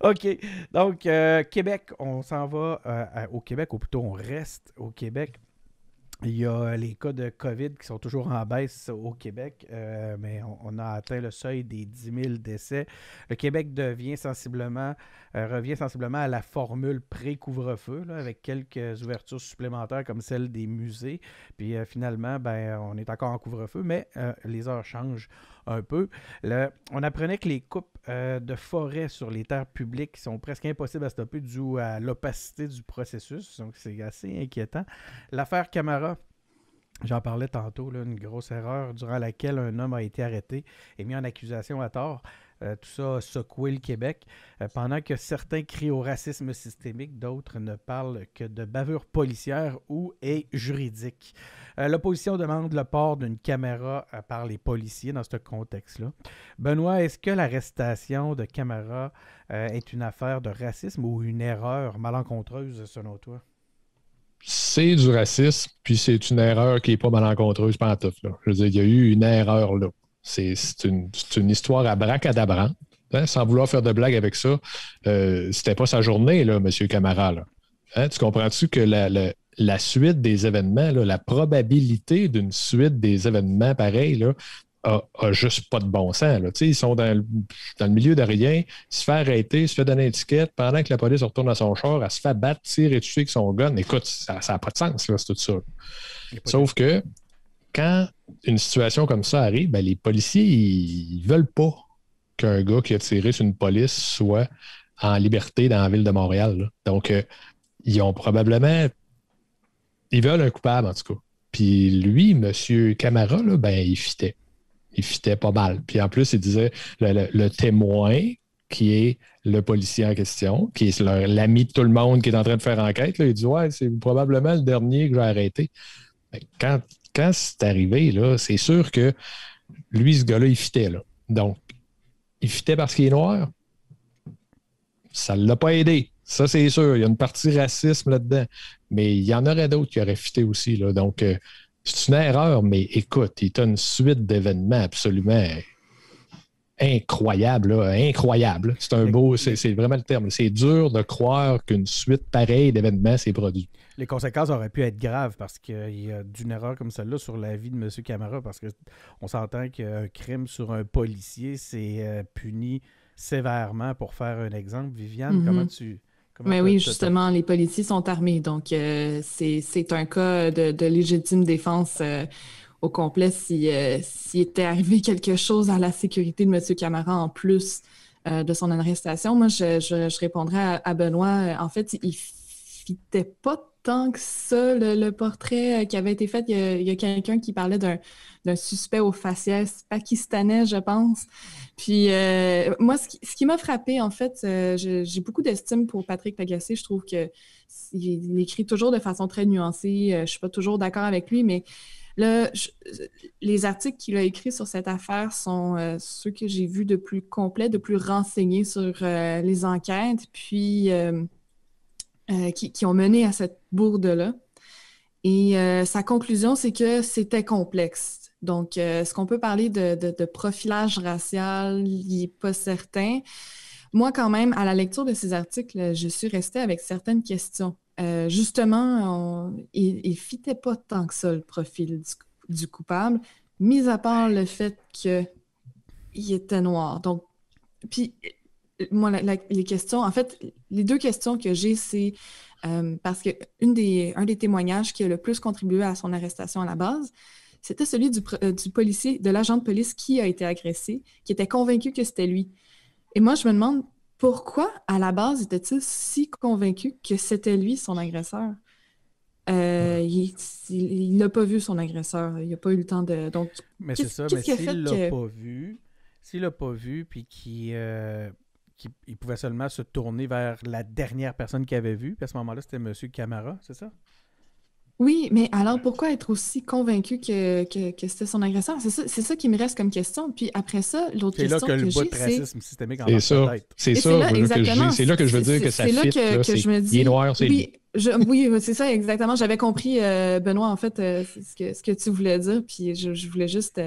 OK. Donc, Québec, on s'en va au Québec, ou plutôt on reste au Québec. Il y a les cas de COVID qui sont toujours en baisse au Québec, mais on a atteint le seuil des 10 000 décès. Le Québec revient sensiblement à la formule pré-couvre-feu, là, avec quelques ouvertures supplémentaires comme celle des musées. Puis finalement, ben, on est encore en couvre-feu, mais les heures changent un peu. On apprenait que les coupes de forêt sur les terres publiques sont presque impossibles à stopper dû à l'opacité du processus. Donc, c'est assez inquiétant. L'affaire Camara, j'en parlais tantôt, là, une grosse erreur durant laquelle un homme a été arrêté et mis en accusation à tort. Tout ça a secoué le Québec. Pendant que certains crient au racisme systémique, d'autres ne parlent que de bavure policière ou est juridique. L'opposition demande le port d'une caméra par les policiers dans ce contexte-là. Benoît, est-ce que l'arrestation de Camara est une affaire de racisme ou une erreur malencontreuse selon toi? C'est du racisme, puis c'est une erreur qui n'est pas malencontreuse pantoute, là. Je veux dire, il y a eu une erreur là. C'est une histoire à bracadabrant, hein, sans vouloir faire de blagues avec ça. C'était pas sa journée, là, M. Camara, là. Hein, tu comprends-tu que la suite des événements, là, la probabilité d'une suite des événements pareils, là, a juste pas de bon sens, là. Tu sais, ils sont dans le milieu de rien, il se fait arrêter, se fait donner une étiquette, pendant que la police retourne à son char, elle se fait battre, tirer dessus avec son gun. Écoute, ça n'a pas de sens, là, c'est tout ça. Sauf que quand une situation comme ça arrive, ben, les policiers, ils veulent pas qu'un gars qui a tiré sur une police soit en liberté dans la ville de Montréal, là. Donc, ils ont probablement... Ils veulent un coupable, en tout cas. Puis lui, M. Camara, là, ben, il fitait. Il fitait pas mal. Puis en plus, il disait le témoin, qui est le policier en question, qui est l'ami de tout le monde qui est en train de faire enquête, là, il dit ouais, c'est probablement le dernier que j'ai arrêté. Mais quand c'est arrivé, là, c'est sûr que lui, ce gars-là, il fitait. Là. Donc, il fitait parce qu'il est noir. Ça ne l'a pas aidé. Ça, c'est sûr. Il y a une partie racisme là-dedans. Mais il y en aurait d'autres qui auraient fité aussi. Là. Donc, c'est une erreur, mais écoute, il y a une suite d'événements absolument incroyable, là, incroyable. C'est un beau, c'est vraiment le terme. C'est dur de croire qu'une suite pareille d'événements s'est produite. Les conséquences auraient pu être graves parce qu'il y a d'une erreur comme celle-là sur la vie de M. Camara, parce qu'on s'entend qu'un crime sur un policier, c'est puni sévèrement pour faire un exemple. Viviane, Mais oui, justement, les policiers sont armés, donc c'est un cas de légitime défense au complet s'il était arrivé quelque chose à la sécurité de M. Camara en plus de son arrestation. Moi, je répondrais à Benoît. En fait, il fitait pas tant que ça, le portrait qui avait été fait. Il y a quelqu'un qui parlait d'un suspect au faciès pakistanais, je pense. Puis moi, ce qui m'a frappé, en fait, j'ai beaucoup d'estime pour Patrick Lagacé. Je trouve qu'il écrit toujours de façon très nuancée. Je suis pas toujours d'accord avec lui, mais là, les articles qu'il a écrits sur cette affaire sont ceux que j'ai vus de plus complets, de plus renseignés sur les enquêtes, puis qui ont mené à cette bourde-là. Et sa conclusion, c'est que c'était complexe. Donc, est-ce qu'on peut parler de profilage racial? Il n'est pas certain. Moi, quand même, à la lecture de ces articles, je suis restée avec certaines questions. Justement, il ne fitait pas tant que ça le profil du coupable, mis à part le fait qu'il était noir. Donc, puis, moi, les questions, en fait, les deux questions que j'ai, c'est parce que un des témoignages qui a le plus contribué à son arrestation à la base, c'était celui du policier, de l'agent de police qui a été agressé, qui était convaincu que c'était lui. Et moi, je me demande pourquoi, à la base, était-il si convaincu que c'était lui son agresseur? Il n'a pas vu son agresseur. Il n'a pas eu le temps de... Donc, mais c'est ça, mais s'il l'a pas vu, puis qu'il pouvait seulement se tourner vers la dernière personne qu'il avait vue, puis à ce moment-là, c'était M. Camara, c'est ça? Oui, mais alors pourquoi être aussi convaincu que c'était son agresseur? C'est ça qui me reste comme question. Puis après ça, l'autre question que j'ai, c'est... C'est là que le bout de racisme systémique en tête. C'est là que je veux dire que ça fit. C'est là que je me dis... Il est noir, c'est lui. Oui, c'est ça, exactement. J'avais compris, Benoît, en fait, ce que tu voulais dire. Puis je voulais juste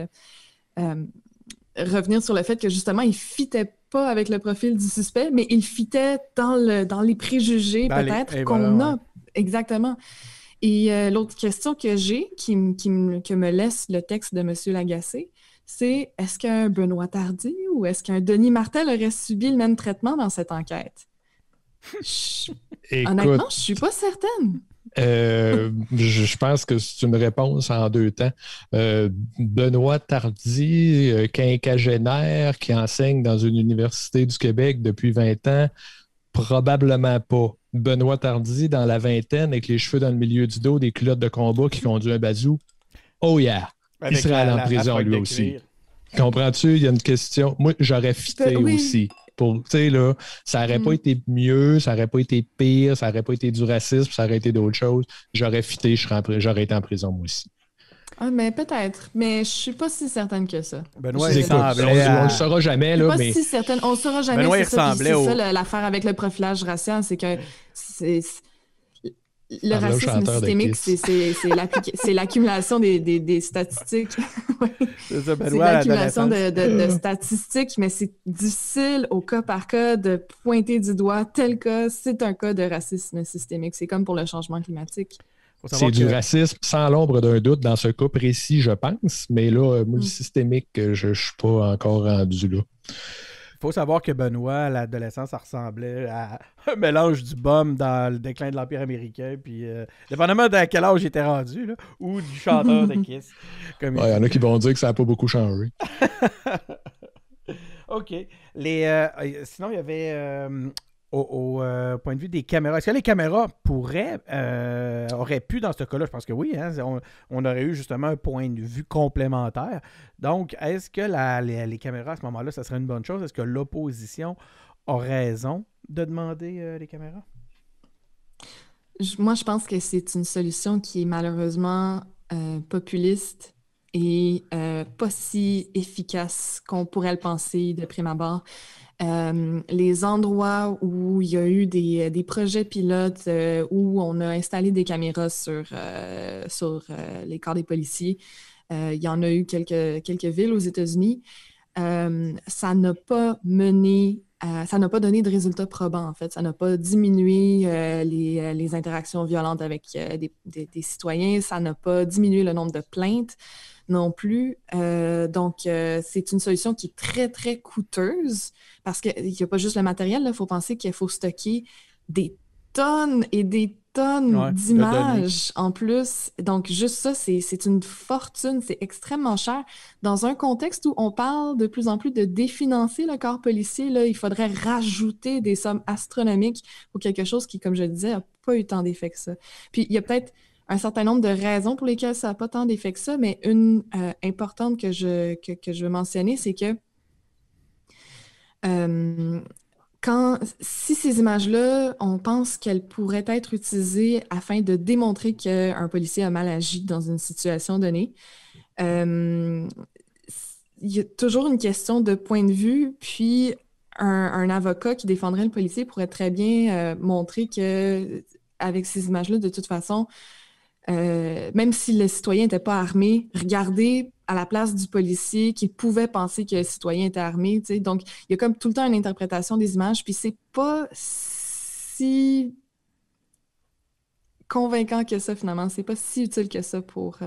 revenir sur le fait que, justement, il fitait pas avec le profil du suspect, mais il fitait dans les préjugés peut-être qu'on a. Exactement. Et l'autre question que j'ai, que me laisse le texte de M. Lagacé, c'est est-ce qu'un Benoît Tardy ou est-ce qu'un Denis Martel aurait subi le même traitement dans cette enquête? Honnêtement, je suis pas certaine. Je pense que c'est une réponse en 2 temps. Benoît Tardy, quinquagénaire, qui enseigne dans une université du Québec depuis 20 ans, probablement pas. Benoît Tardy, dans la vingtaine, avec les cheveux dans le milieu du dos, des culottes de combat, qui conduit un bazou. Oh yeah! Il serait allé en prison, lui aussi. Comprends-tu? Il y a une question. Moi, j'aurais fité aussi. Tu sais, là, ça n'aurait pas été mieux, ça n'aurait pas été pire, ça n'aurait pas été du racisme, ça aurait été d'autres choses. J'aurais fité, j'aurais été en prison, moi aussi. Ah, mais peut-être. Mais je suis pas si certaine que ça. Benoît, il ressemblait on le saura jamais, là. Je suis pas si certaine. On le saura jamais. Benoît, c'est ça, l'affaire avec le profilage racial, c'est que le racisme systémique, c'est l'accumulation des statistiques. C'est l'accumulation de statistiques, mais c'est difficile au cas par cas de pointer du doigt tel cas, c'est un cas de racisme systémique. C'est comme pour le changement climatique. C'est du racisme sans l'ombre d'un doute dans ce cas précis, je pense, mais là, moi, le systémique, je ne suis pas encore rendu là. Il faut savoir que Benoît, à l'adolescence, ça ressemblait à un mélange du Bum dans le déclin de l'Empire américain, puis dépendamment de quel âge il était rendu, là, ou du chanteur de Kiss. Il y en a qui vont dire que ça n'a pas beaucoup changé. OK. Sinon, il y avait... Au point de vue des caméras, est-ce que les caméras auraient pu, dans ce cas-là, je pense que oui, hein, on aurait eu justement un point de vue complémentaire. Donc, est-ce que les caméras, à ce moment-là, ça serait une bonne chose? Est-ce que l'opposition a raison de demander les caméras? Moi, je pense que c'est une solution qui est malheureusement populiste et pas si efficace qu'on pourrait le penser de prime abord. Les endroits où il y a eu des projets pilotes où on a installé des caméras sur les corps des policiers, il y en a eu quelques villes aux États-Unis. Ça n'a pas donné de résultats probants, en fait. Ça n'a pas diminué les interactions violentes avec des citoyens. Ça n'a pas diminué le nombre de plaintes non plus. Donc, c'est une solution qui est très, très coûteuse parce qu'il n'y a pas juste le matériel. Il faut penser qu'il faut stocker des tonnes et des tonnes d'images en plus. Donc, juste ça, c'est une fortune. C'est extrêmement cher. Dans un contexte où on parle de plus en plus de définancer le corps policier, là, il faudrait rajouter des sommes astronomiques pour quelque chose qui, comme je le disais, n'a pas eu tant d'effet que ça. Puis, il y a peut-être un certain nombre de raisons pour lesquelles ça n'a pas tant d'effet que ça, mais une importante que je veux mentionner, c'est que si ces images-là, on pense qu'elles pourraient être utilisées afin de démontrer qu'un policier a mal agi dans une situation donnée, il y a toujours une question de point de vue, puis un avocat qui défendrait le policier pourrait très bien montrer que avec ces images-là, de toute façon, même si le citoyen n'était pas armé, regardez à la place du policier qui pouvait penser que le citoyen était armé. T'sais. Donc, il y a comme tout le temps une interprétation des images, puis c'est pas si convaincant que ça, finalement. C'est pas si utile que ça pour...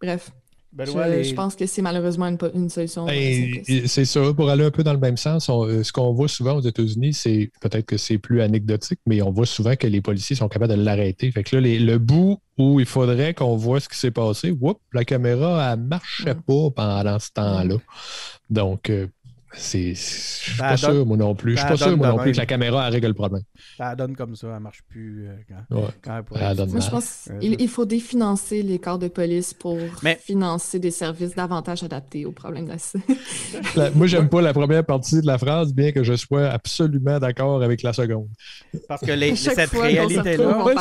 Bref. Benoît, je pense que c'est malheureusement une solution. C'est ça. Pour aller un peu dans le même sens, ce qu'on voit souvent aux États-Unis, c'est peut-être que c'est plus anecdotique, mais on voit souvent que les policiers sont capables de l'arrêter. Fait que là, le bout où il faudrait qu'on voit ce qui s'est passé, la caméra, elle ne marchait pas pendant ce temps-là. Donc, je suis pas sûr, moi non plus. Je suis pas sûr, moi non plus, que la caméra elle règle le problème. Ça donne comme ça, elle ne marche plus quand moi, je pense qu'il faut définancer les corps de police pour financer des services davantage adaptés aux problèmes de Moi, j'aime pas la première partie de la phrase, bien que je sois absolument d'accord avec la seconde. Parce que cette réalité-là,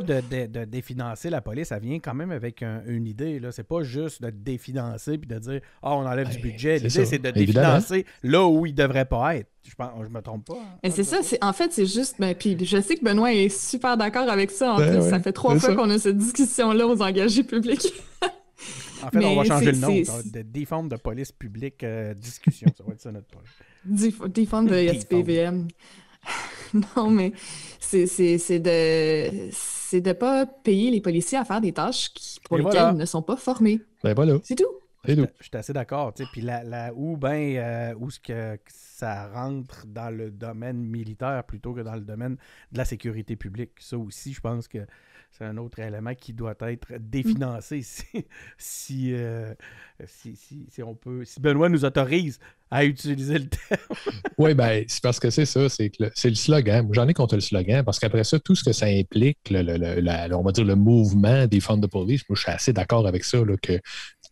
de définancer la police, ça vient quand même avec une idée. Là. C'est pas juste de définancer puis de dire « Ah, on enlève du budget ». L'idée, c'est de définancer là où il ne devrait pas être. Je me trompe pas. Hein, c'est ça. En fait, c'est juste... puis je sais que Benoît est super d'accord avec ça. En plus, ça fait 3 fois qu'on a cette discussion-là aux engagés publics. En fait, on va changer le nom. Ça va être de Défendre de police publique discussion. Ça va être ça notre projet. Défendre de SPVM. Non, mais c'est de pas payer les policiers à faire des tâches pour lesquelles ils ne sont pas formés. Ben voilà. C'est tout. Je suis assez d'accord. Puis où ce que ça rentre dans le domaine militaire plutôt que dans le domaine de la sécurité publique. Ça aussi, je pense que c'est un autre élément qui doit être définancé si Benoît nous autorise à utiliser le terme. Oui, ben c'est parce que c'est ça, c'est le slogan. J'en ai contre le slogan, parce qu'après ça, tout ce que ça implique, on va dire le mouvement des Defund the Police, moi je suis assez d'accord avec ça, là, que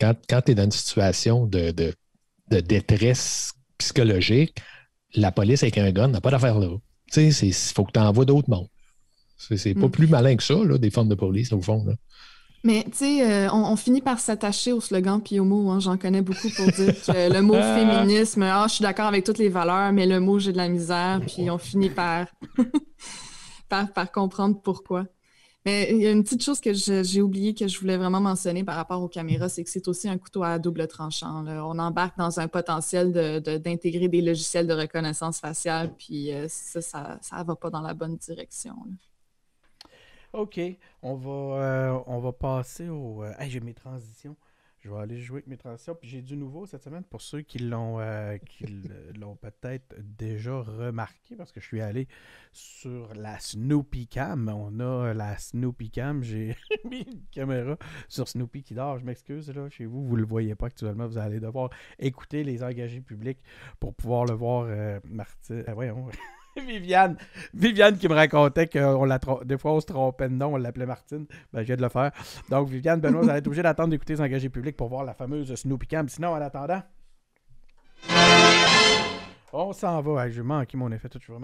quand tu es dans une situation de détresse psychologique, la police avec un gun n'a pas d'affaire là. Tu sais, il faut que tu envoies d'autres mondes. C'est pas plus malin que ça, là, des Defund the Police, au fond. Là. Mais, tu sais, on finit par s'attacher au slogan puis au mot. Hein. J'en connais beaucoup pour dire que le mot féminisme, je suis d'accord avec toutes les valeurs, mais le mot, j'ai de la misère. Puis on finit par comprendre pourquoi. Mais il y a une petite chose que j'ai oublié que je voulais vraiment mentionner par rapport aux caméras, c'est que c'est aussi un couteau à double tranchant. Là. On embarque dans un potentiel d'intégrer des logiciels de reconnaissance faciale, puis ça va pas dans la bonne direction. Là. OK, on va passer au... j'ai mes transitions. Je vais aller jouer avec mes transitions. Puis j'ai du nouveau cette semaine pour ceux qui l'ont peut-être déjà remarqué parce que je suis allé sur la Snoopy Cam. On a la Snoopy Cam. J'ai mis une caméra sur Snoopy qui dort. Je m'excuse, là, chez vous, vous ne le voyez pas actuellement. Vous allez devoir écouter les engagés publics pour pouvoir le voir. Martin... voyons... Viviane qui me racontait que des fois on se trompait de nom, on l'appelait Martine. Ben, je viens de le faire. Donc, Viviane, Benoît, vous allez être obligé d'attendre d'écouter les engagés publics pour voir la fameuse Snoopy Cam. Sinon, en attendant, on s'en va. Je vais manquer mon effet. Je suis vraiment